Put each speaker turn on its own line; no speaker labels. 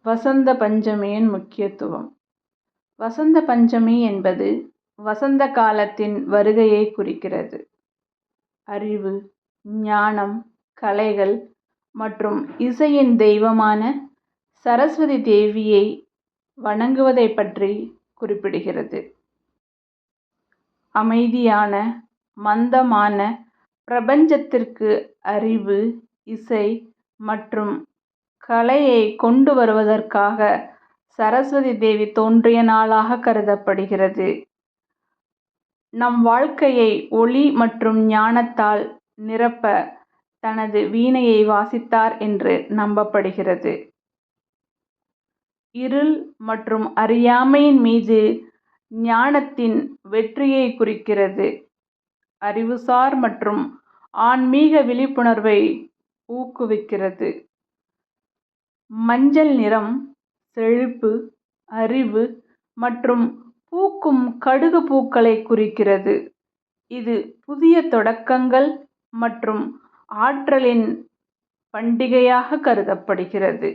வசந்த பஞ்சமியின் முக்கியத்துவம். வசந்த பஞ்சமி என்பது வசந்த காலத்தின் வருகையை குறிக்கிறது. அறிவு, ஞானம், கலைகள் மற்றும் இசையின் தெய்வமான சரஸ்வதி தேவியை வணங்குவதை பற்றி குறிப்பிடுகிறது. அமைதியான, மந்தமான பிரபஞ்சத்திற்கு அறிவு, இசை மற்றும் கலையை கொண்டு வருவதற்காக சரஸ்வதி தேவி தோன்றிய நாளாக கருதப்படுகிறது. நம் வாழ்க்கையை ஒளி மற்றும் ஞானத்தால் நிரப்ப தனது வீணையை வாசித்தார் என்று நம்பப்படுகிறது. இருள் மற்றும் அறியாமையின் மீது ஞானத்தின் வெற்றியை குறிக்கிறது. அறிவுசார் மற்றும் ஆன்மீக விழிப்புணர்வை ஊக்குவிக்கிறது. மஞ்சள் நிறம் செழிப்பு, அறிவு மற்றும் பூக்கும் கடுகு பூக்களை குறிக்கிறது. இது புதிய தொடக்கங்கள் மற்றும் ஆற்றலின் பண்டிகையாக கருதப்படுகிறது.